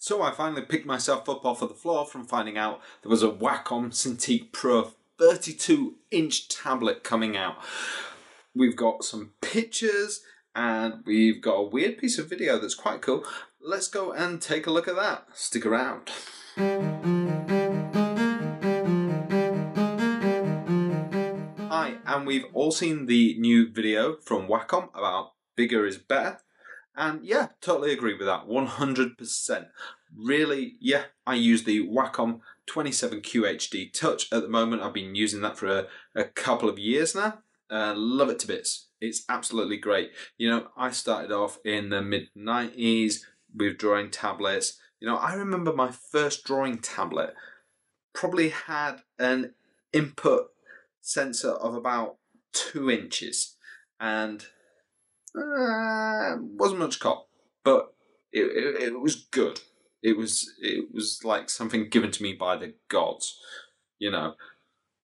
So I finally picked myself up off of the floor from finding out there was a Wacom Cintiq Pro 32-inch tablet coming out. We've got some pictures and we've got a weird piece of video that's quite cool. Let's go and take a look at that. Stick around. Hi, and we've all seen the new video from Wacom about bigger is better. And yeah, totally agree with that, 100%. Really, yeah, I use the Wacom 27QHD Touch at the moment. I've been using that for a couple of years now. Love it to bits. It's absolutely great. You know, I started off in the mid-90s with drawing tablets. You know, I remember my first drawing tablet probably had an input sensor of about 2 inches. And wasn't much cop, but it was good. It was like something given to me by the gods, you know,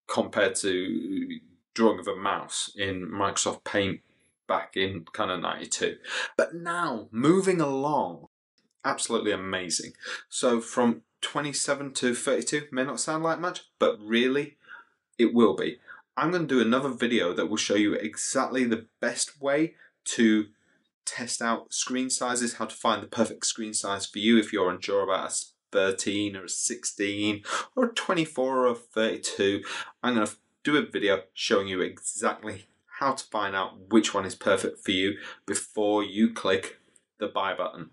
compared to drawing of a mouse in Microsoft Paint back in kind of 92. But now, moving along, absolutely amazing. So from 27 to 32 may not sound like much, but really, it will be. I'm going to do another video that will show you exactly the best way to test out screen sizes, how to find the perfect screen size for you if you're unsure about a 13 or a 16 or a 24 or a 32. I'm going to do a video showing you exactly how to find out which one is perfect for you before you click the buy button.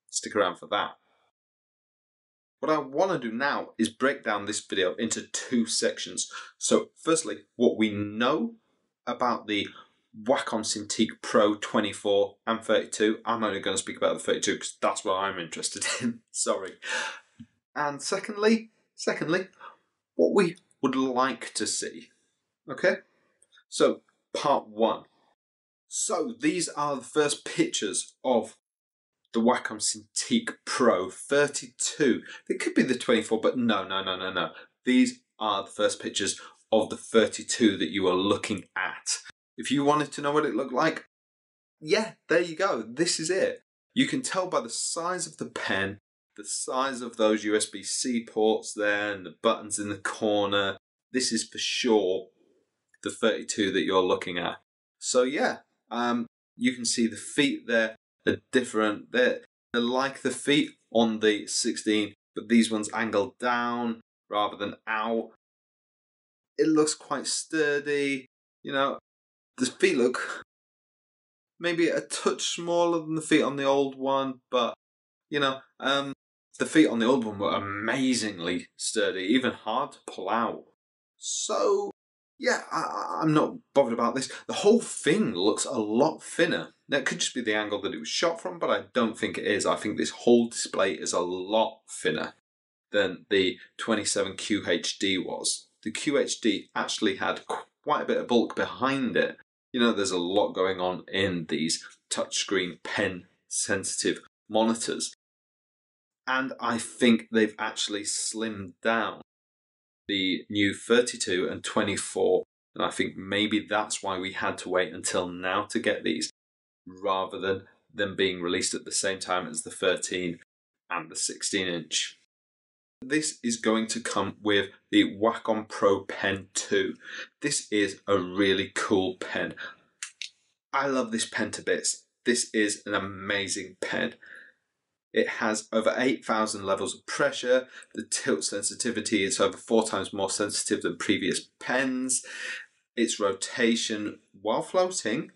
Stick around for that. What I want to do now is break down this video into 2 sections. So firstly, what we know about the Wacom Cintiq Pro 24 and 32. I'm only going to speak about the 32 because that's what I'm interested in. Sorry. And secondly, what we would like to see. Okay? So, part 1. So, these are the first pictures of the Wacom Cintiq Pro 32. It could be the 24, but no. These are the first pictures of the 32 that you are looking at. If you wanted to know what it looked like, yeah, there you go. This is it. You can tell by the size of the pen, the size of those USB-C ports there, and the buttons in the corner. This is for sure the 32 that you're looking at. So yeah, you can see the feet there are different. They're like the feet on the 16, but these ones angled down rather than out. It looks quite sturdy, you know. The feet look maybe a touch smaller than the feet on the old one, but, you know, the feet on the old one were amazingly sturdy, even hard to pull out. So, yeah, I'm not bothered about this. The whole thing looks a lot thinner. Now, it could just be the angle that it was shot from, but I don't think it is. I think this whole display is a lot thinner than the 27QHD was. The QHD actually had quite a bit of bulk behind it. You know, there's a lot going on in these touchscreen pen sensitive monitors. And I think they've actually slimmed down the new 32 and 24. And I think maybe that's why we had to wait until now to get these, rather than them being released at the same time as the 13 and the 16-inch. This is going to come with the Wacom Pro Pen 2. This is a really cool pen. I love this pen to bits. This is an amazing pen. It has over 8,000 levels of pressure. The tilt sensitivity is over 4 times more sensitive than previous pens. Its rotation while floating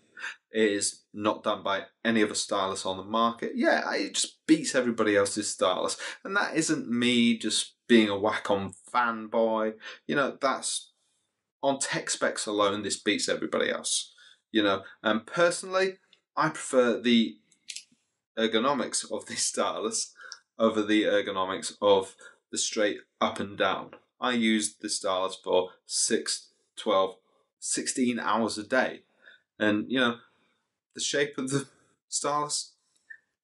is not done by any other stylus on the market. Yeah, it just beats everybody else's stylus. And that isn't me just being a Wacom fanboy. You know, that's on tech specs alone, this beats everybody else. You know, and personally, I prefer the ergonomics of this stylus over the ergonomics of the straight up and down. I use the stylus for 6, 12, 16 hours a day. And, you know, the shape of the stylus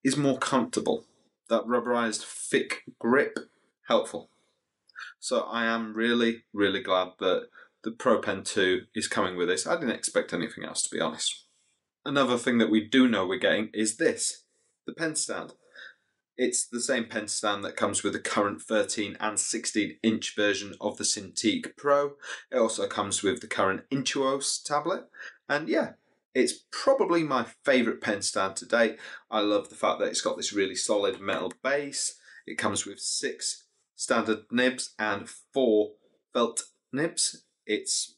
is more comfortable. That rubberized thick grip, helpful. So I am really, really glad that the Pro Pen 2 is coming with this. I didn't expect anything else, to be honest. Another thing that we do know we're getting is this, the pen stand. It's the same pen stand that comes with the current 13 and 16-inch version of the Cintiq Pro. It also comes with the current Intuos tablet. And yeah, it's probably my favourite pen stand to date. I love the fact that it's got this really solid metal base. It comes with 6 standard nibs and 4 felt nibs. It's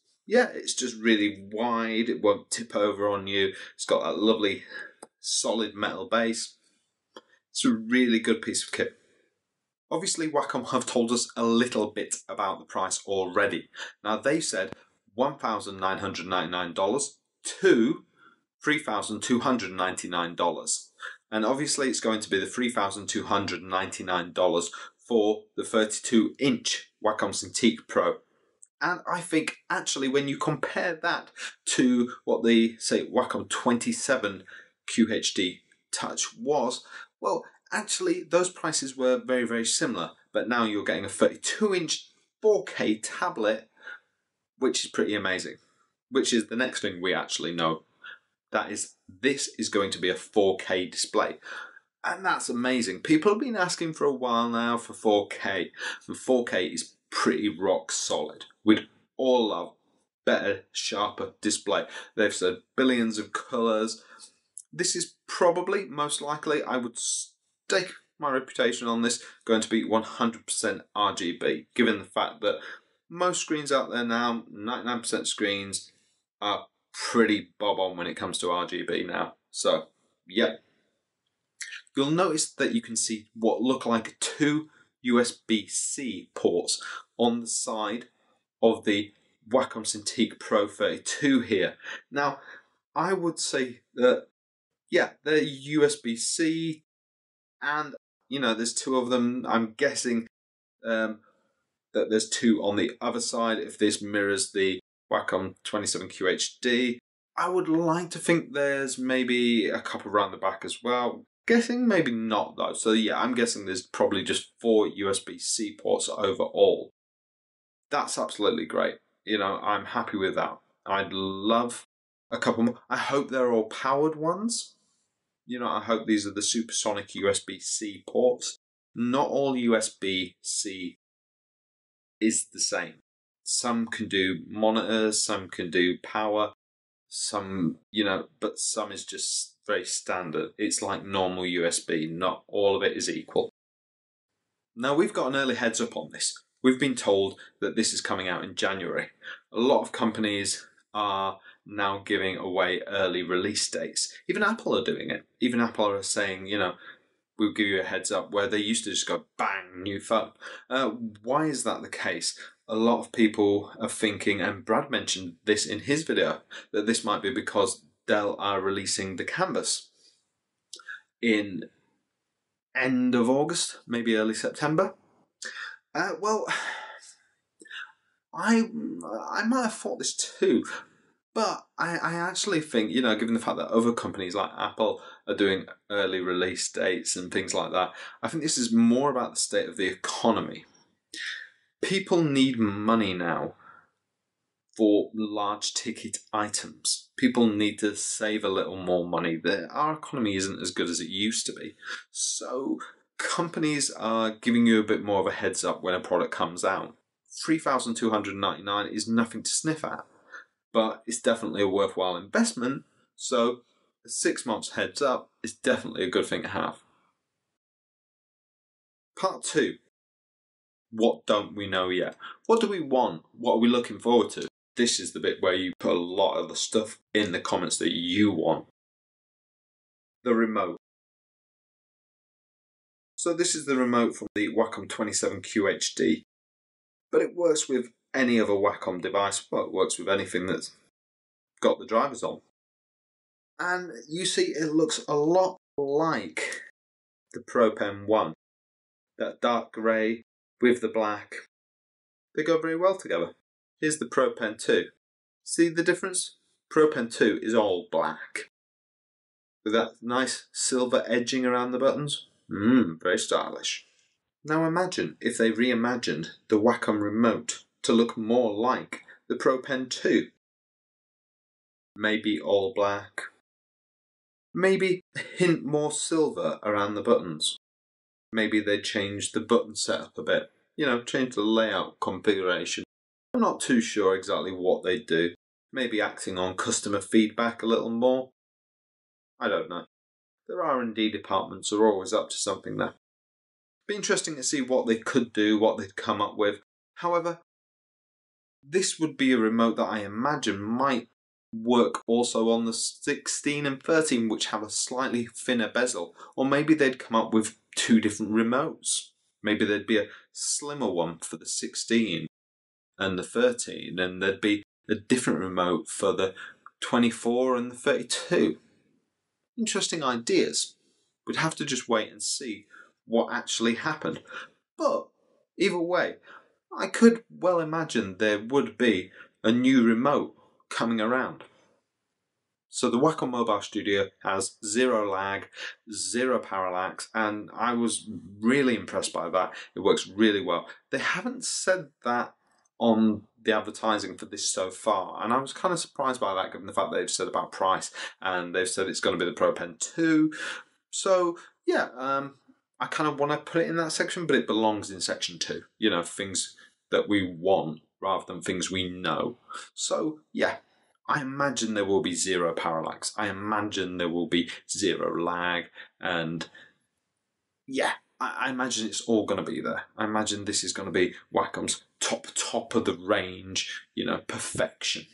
just really wide. It won't tip over on you. It's got that lovely solid metal base. It's a really good piece of kit. Obviously, Wacom have told us a little bit about the price already. Now, they said $1,999 to $3,299. And obviously, it's going to be the $3,299 for the 32-inch Wacom Cintiq Pro. And I think, actually, when you compare that to what the, say, Wacom 27 QHD Touch was, well, actually, those prices were very, very similar. But now you're getting a 32-inch 4K tablet, which is pretty amazing. Which is the next thing we actually know. That is, this is going to be a 4K display. And that's amazing. People have been asking for a while now for 4K. And 4K is pretty rock solid. We'd all love better, sharper display. They've said billions of colours. This is probably, most likely, I would stake my reputation on this, going to be 100% RGB, given the fact that most screens out there now, 99% screens, are pretty bob on when it comes to RGB now. So, yeah. You'll notice that you can see what look like 2 USB-C ports on the side of the Wacom Cintiq Pro 32 here. Now, I would say that, yeah, they're USB-C, and, you know, there's 2 of them. I'm guessing that there's 2 on the other side if this mirrors the Wacom 27 QHD. I would like to think there's maybe a couple around the back as well. Guessing maybe not though. So yeah, I'm guessing there's probably just 4 USB-C ports overall. That's absolutely great. You know, I'm happy with that. I'd love a couple more. I hope they're all powered ones. You know, I hope these are the supersonic USB-C ports. Not all USB-C is the same. Some can do monitors, some can do power, some, you know, but some is just very standard. It's like normal USB, not all of it is equal. Now, we've got an early heads up on this. We've been told that this is coming out in January. A lot of companies are now giving away early release dates. Even Apple are doing it. Even Apple are saying, you know, we'll give you a heads up, where they used to just go bang, new phone. Why is that the case? A lot of people are thinking, and Brad mentioned this in his video, that this might be because Dell are releasing the Canvas in end of August, maybe early September. Well, I might have thought this too, but I actually think, you know, given the fact that other companies like Apple are doing early release dates and things like that, I think this is more about the state of the economy. People need money now for large ticket items. People need to save a little more money. Our economy isn't as good as it used to be. So companies are giving you a bit more of a heads up when a product comes out. $3,299 is nothing to sniff at, but it's definitely a worthwhile investment. So a 6 months heads up is definitely a good thing to have. Part 2. What don't we know yet? What do we want? What are we looking forward to? This is the bit where you put a lot of the stuff in the comments that you want. The remote. So this is the remote from the Wacom 27 QHD, but it works with any other Wacom device. Well, it works with anything that's got the drivers on. And you see it looks a lot like the Pro Pen 1. That dark grey with the black, they go very well together. Here's the Pro Pen 2. See the difference? Pro Pen 2 is all black, with that nice silver edging around the buttons. Very stylish. Now imagine if they reimagined the Wacom remote to look more like the Pro Pen 2. Maybe all black. Maybe a hint more silver around the buttons. Maybe they change the button setup a bit, you know, change the layout configuration. I'm not too sure exactly what they do. Maybe acting on customer feedback a little more. I don't know. Their R&D departments are always up to something there. Be interesting to see what they could do, what they'd come up with. However, this would be a remote that I imagine might work also on the 16 and 13, which have a slightly thinner bezel. Or maybe they'd come up with two different remotes. Maybe there'd be a slimmer one for the 16 and the 13, and there'd be a different remote for the 24 and the 32. Interesting ideas. We'd have to just wait and see what actually happened. But either way, I could well imagine there would be a new remote coming around. So the Wacom Mobile Studio has zero lag, zero parallax, and I was really impressed by that. It works really well. They haven't said that on the advertising for this so far, and I was kind of surprised by that given the fact they've said about price, and they've said it's going to be the Pro Pen 2. So yeah, I kind of want to put it in that section, but it belongs in section 2. You know, things that we want rather than things we know. So yeah, I imagine there will be zero parallax. I imagine there will be zero lag, and yeah, I imagine it's all going to be there. I imagine this is going to be Wacom's top of the range, you know, perfection.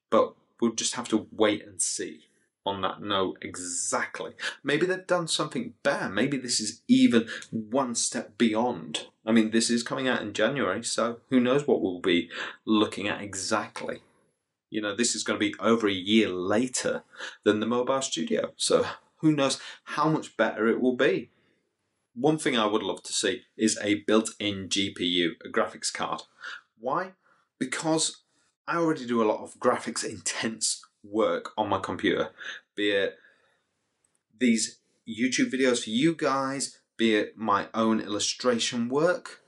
But we'll just have to wait and see on that note exactly. Maybe they've done something better. Maybe this is even one step beyond. I mean, this is coming out in January, so who knows what we'll be looking at exactly. You know, this is going to be over a year later than the Mobile Studio, so who knows how much better it will be. One thing I would love to see is a built-in GPU, a graphics card. Why? Because I already do a lot of graphics intense work on my computer, be it these YouTube videos for you guys, be it my own illustration work,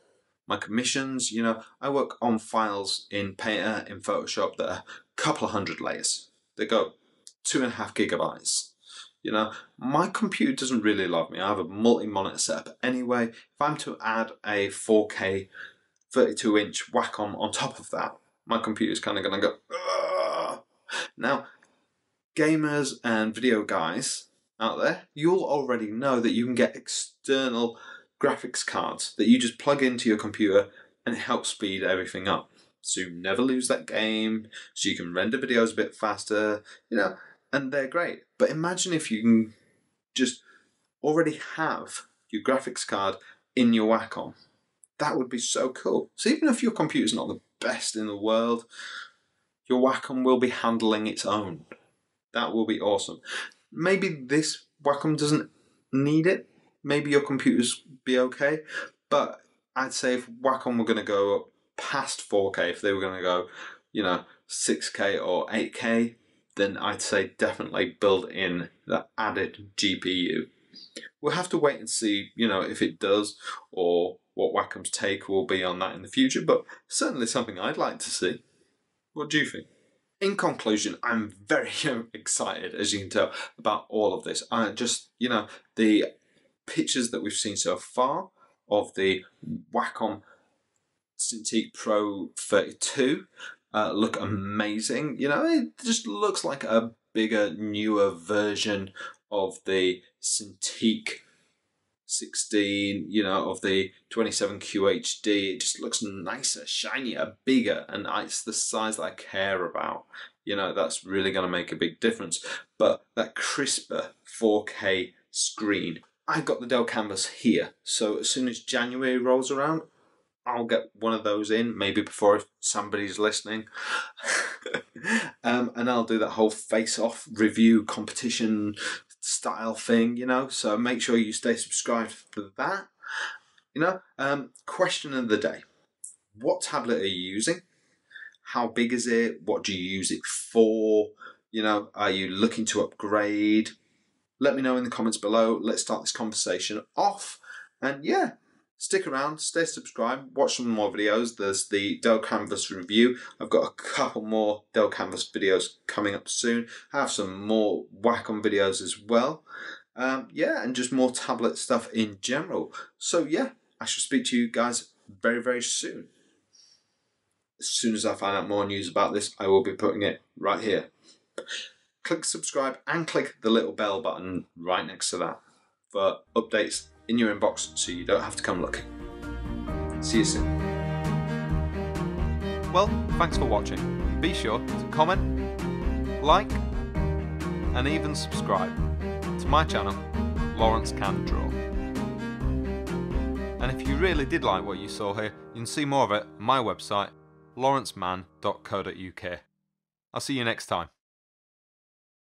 my commissions. You know, I work on files in Painter, in Photoshop that are a couple of hundred layers. They go 2.5 gigabytes. You know, my computer doesn't really love me. I have a multi-monitor setup anyway. If I'm to add a 4K 32-inch Wacom on top of that, my computer's kind of going to go, ugh. Now, gamers and video guys out there, you'll already know that you can get external graphics cards that you just plug into your computer and it helps speed everything up. So you never lose that game, so you can render videos a bit faster, you know, and they're great. But imagine if you can just already have your graphics card in your Wacom. That would be so cool. So even if your computer's not the best in the world, your Wacom will be handling its own. That will be awesome. Maybe this Wacom doesn't need it. Maybe your computers be okay. But I'd say if Wacom were going to go up past 4K, if they were going to go, you know, 6K or 8K, then I'd say definitely build in that added GPU. We'll have to wait and see, you know, if it does or what Wacom's take will be on that in the future, but certainly something I'd like to see. What do you think? In conclusion, I'm very excited, as you can tell, about all of this. Just, you know, the pictures that we've seen so far of the Wacom Cintiq Pro 32 look amazing. You know, it just looks like a bigger, newer version of the Cintiq 16, you know, of the 27QHD. It just looks nicer, shinier, bigger, and it's the size that I care about. You know, that's really going to make a big difference. But that crisper 4K screen, I've got the Dell Canvas here, so as soon as January rolls around, I'll get one of those in, maybe before if somebody's listening. And I'll do that whole face-off review competition style thing, you know, so make sure you stay subscribed for that. You know, question of the day. What tablet are you using? How big is it? What do you use it for? You know, are you looking to upgrade? Let me know in the comments below. Let's start this conversation off. And yeah, stick around, stay subscribed, watch some more videos. There's the Dell Canvas review. I've got a couple more Dell Canvas videos coming up soon. I have some more Wacom videos as well. Yeah, and just more tablet stuff in general. So yeah, I shall speak to you guys very, very soon. As soon as I find out more news about this, I will be putting it right here. Click subscribe and click the little bell button right next to that for updates in your inbox so you don't have to come looking. See you soon. Well, thanks for watching. Be sure to comment, like, and even subscribe to my channel, LAWRENCEcanDRAW. And if you really did like what you saw here, you can see more of it on my website, lawrenceman.co.uk. I'll see you next time.